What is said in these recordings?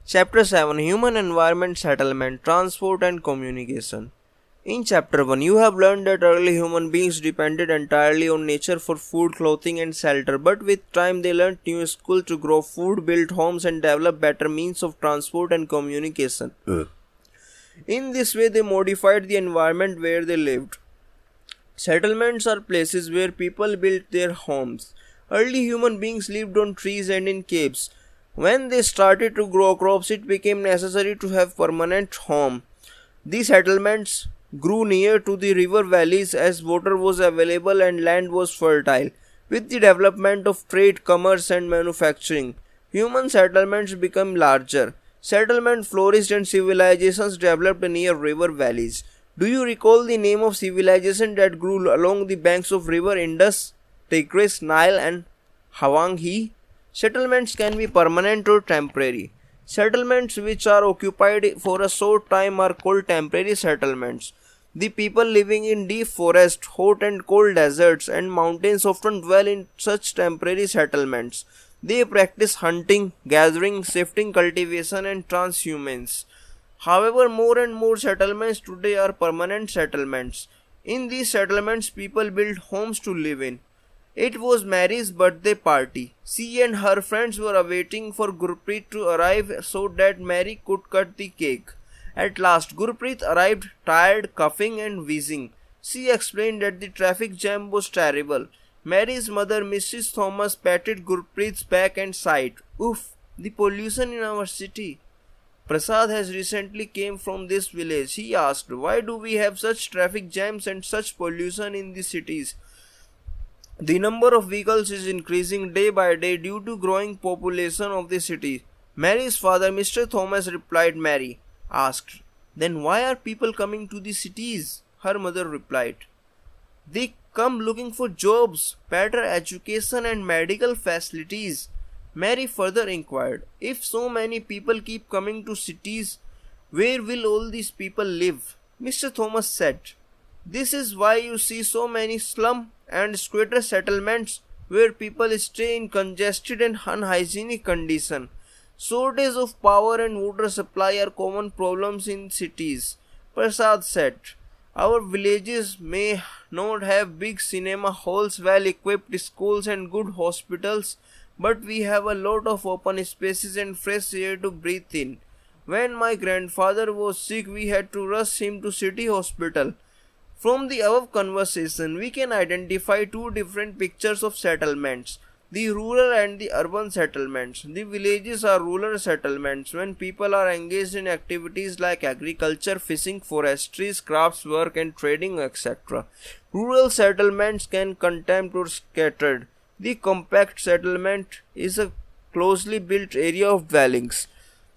Chapter 7 Human Environment Settlement, Transport and Communication. In Chapter 1, you have learned that early human beings depended entirely on nature for food, clothing, and shelter, but with time they learned new skills to grow food, build homes, and develop better means of transport and communication. In this way, they modified the environment where they lived. Settlements are places where people built their homes. Early human beings lived on trees and in caves. When they started to grow crops, it became necessary to have permanent home. These settlements grew near to the river valleys as water was available and land was fertile. With the development of trade, commerce, and manufacturing, human settlements became larger. Settlement flourished and civilizations developed near river valleys. Do you recall the name of civilization that grew along the banks of river Indus, Tigris, Nile, and Hwang He? Settlements can be permanent or temporary. Settlements which are occupied for a short time are called temporary settlements. The people living in deep forests, hot and cold deserts, and mountains often dwell in such temporary settlements. They practice hunting, gathering, shifting cultivation, and transhumance. However, more and more settlements today are permanent settlements. In these settlements, people build homes to live in. It was Mary's birthday party. She and her friends were awaiting for Gurpreet to arrive so that Mary could cut the cake. At last, Gurpreet arrived, tired, coughing, and wheezing. She explained that the traffic jam was terrible. Mary's mother, Mrs. Thomas, patted Gurpreet's back and sighed. Oof, the pollution in our city. Prasad has recently came from this village. He asked, why do we have such traffic jams and such pollution in the cities? The number of vehicles is increasing day by day due to growing population of the city. Mary's father, Mr. Thomas, replied. Mary asked, then why are people coming to the cities? Her mother replied, they come looking for jobs, better education and medical facilities. Mary further inquired, if so many people keep coming to cities, where will all these people live? Mr. Thomas said, this is why you see so many slum and squatter settlements where people stay in congested and unhygienic condition. Shortage of power and water supply are common problems in cities. Prasad said, our villages may not have big cinema halls, well-equipped schools and good hospitals, but we have a lot of open spaces and fresh air to breathe in. When my grandfather was sick, we had to rush him to city hospital. From the above conversation, we can identify two different pictures of settlements, the rural and the urban settlements. The villages are rural settlements when people are engaged in activities like agriculture, fishing, forestry, crafts work and trading, etc. Rural settlements can contained or scattered. The compact settlement is a closely built area of dwellings.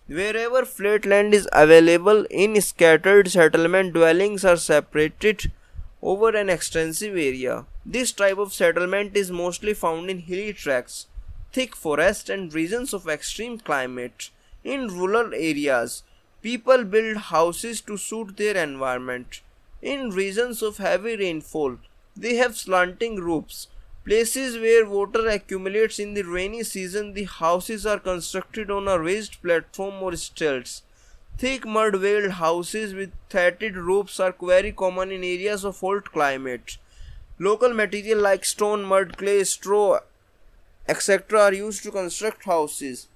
Wherever flat land is available, in scattered settlement dwellings are separated over an extensive area. This type of settlement is mostly found in hilly tracts, thick forest and regions of extreme climate. In rural areas, people build houses to suit their environment. In regions of heavy rainfall, they have slanting roofs. Places where water accumulates in the rainy season, the houses are constructed on a raised platform or stilts. Thick mud-walled houses with thatched roofs are very common in areas of hot climate. Local material like stone, mud, clay, straw, etc. are used to construct houses.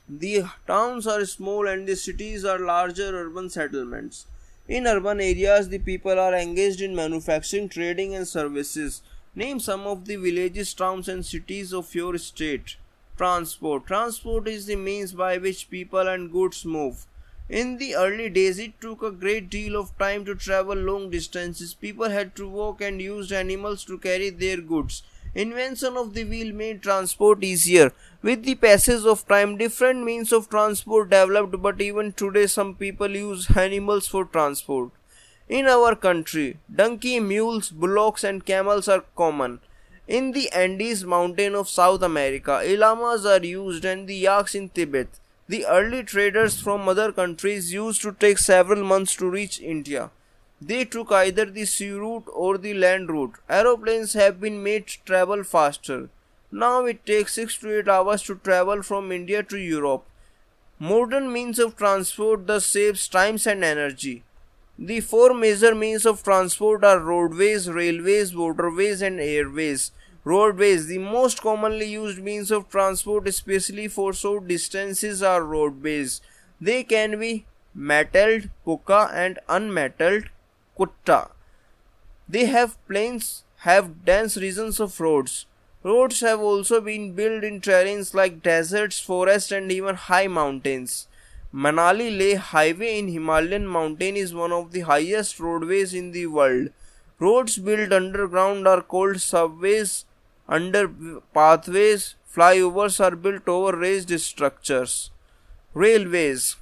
The towns are small and the cities are larger urban settlements. In urban areas, the people are engaged in manufacturing, trading and services. Name some of the villages, towns and cities of your state. Transport. Transport is the means by which people and goods move. In the early days, it took a great deal of time to travel long distances. People had to walk and used animals to carry their goods. Invention of the wheel made transport easier. With the passage of time, different means of transport developed, but even today some people use animals for transport. In our country, donkey, mules, bullocks and camels are common. In the Andes mountain of South America, llamas are used and the yaks in Tibet. The early traders from other countries used to take several months to reach India. They took either the sea route or the land route. Aeroplanes have been made to travel faster. Now it takes 6 to 8 hours to travel from India to Europe. Modern means of transport thus saves times and energy. The four major means of transport are roadways, railways, waterways, and airways. Roadways, the most commonly used means of transport, especially for short distances, are roadways. They can be metalled, puka, and unmetalled, kutta. They have plains, have dense regions of roads. Roads have also been built in terrains like deserts, forests, and even high mountains. Manali Leh Highway in Himalayan mountain is one of the highest roadways in the world. Roads built underground are called subways, under pathways, flyovers are built over raised structures. Railways.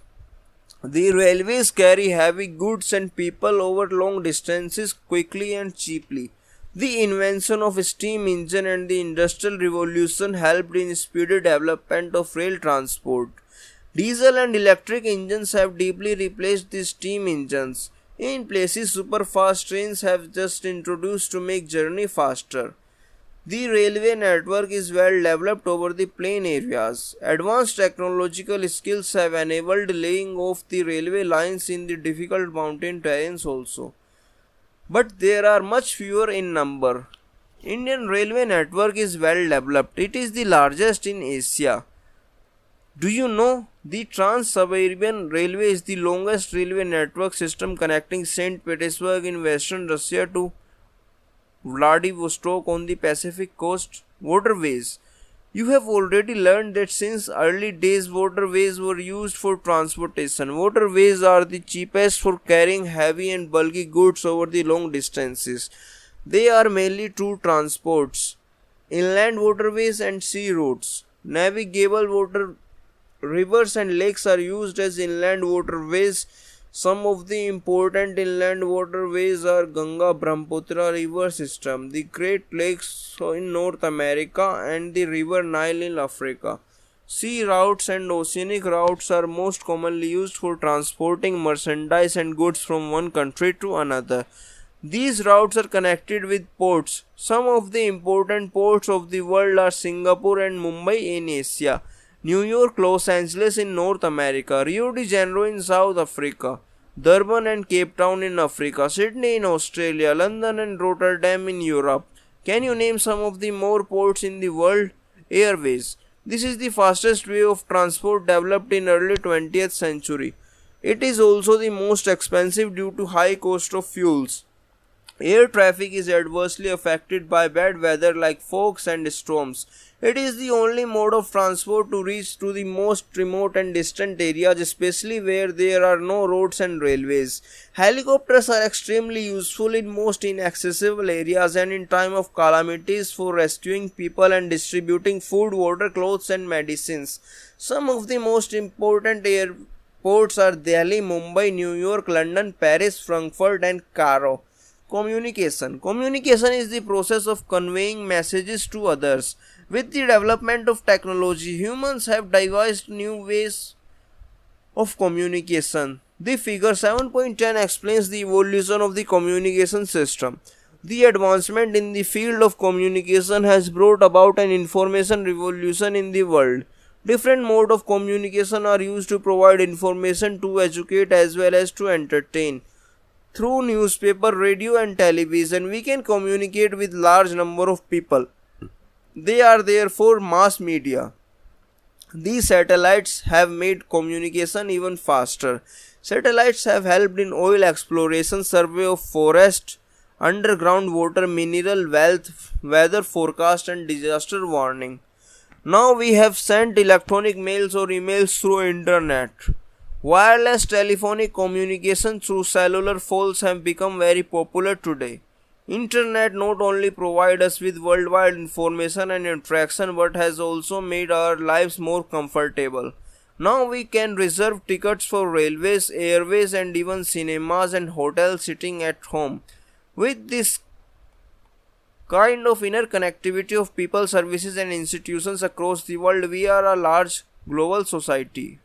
The railways carry heavy goods and people over long distances quickly and cheaply. The invention of steam engine and the industrial revolution helped in speedy development of rail transport. Diesel and electric engines have deeply replaced the steam engines. In places, super-fast trains have just introduced to make journey faster. The railway network is well developed over the plain areas. Advanced technological skills have enabled laying of the railway lines in the difficult mountain terrains also. But there are much fewer in number. Indian railway network is well developed. It is the largest in Asia. Do you know the Trans-Siberian Railway is the longest railway network system connecting St. Petersburg in western Russia to Vladivostok on the Pacific coast? Waterways. You have already learned that since early days waterways were used for transportation. Waterways are the cheapest for carrying heavy and bulky goods over the long distances. They are mainly two transports: inland waterways and sea routes. Navigable rivers and lakes are used as inland waterways. Some of the important inland waterways are Ganga Brahmaputra river system, the Great Lakes in North America, and the River Nile in Africa. Sea routes and oceanic routes are most commonly used for transporting merchandise and goods from one country to another. These routes are connected with ports. Some of the important ports of the world are Singapore and Mumbai in Asia, New York, Los Angeles in North America, Rio de Janeiro in South Africa, Durban and Cape Town in Africa, Sydney in Australia, London and Rotterdam in Europe. Can you name some of the more ports in the world? Airways. This is the fastest way of transport developed in early 20th century. It is also the most expensive due to high cost of fuels. Air traffic is adversely affected by bad weather like fogs and storms. It is the only mode of transport to reach to the most remote and distant areas, especially where there are no roads and railways. Helicopters are extremely useful in most inaccessible areas and in time of calamities for rescuing people and distributing food, water, clothes and medicines. Some of the most important airports are Delhi, Mumbai, New York, London, Paris, Frankfurt and Cairo. Communication. Communication is the process of conveying messages to others. With the development of technology, humans have devised new ways of communication. The figure 7.10 explains the evolution of the communication system. The advancement in the field of communication has brought about an information revolution in the world. Different modes of communication are used to provide information, to educate as well as to entertain. Through newspaper, radio and television, we can communicate with large number of people. They are therefore mass media. These satellites have made communication even faster. Satellites have helped in oil exploration, survey of forest, underground water, mineral wealth, weather forecast and disaster warning. Now we have sent electronic mails or emails through internet. Wireless telephonic communication through cellular phones have become very popular today. Internet not only provides us with worldwide information and interaction but has also made our lives more comfortable. Now we can reserve tickets for railways, airways and even cinemas and hotels sitting at home. With this kind of inner connectivity of people, services and institutions across the world, we are a large global society.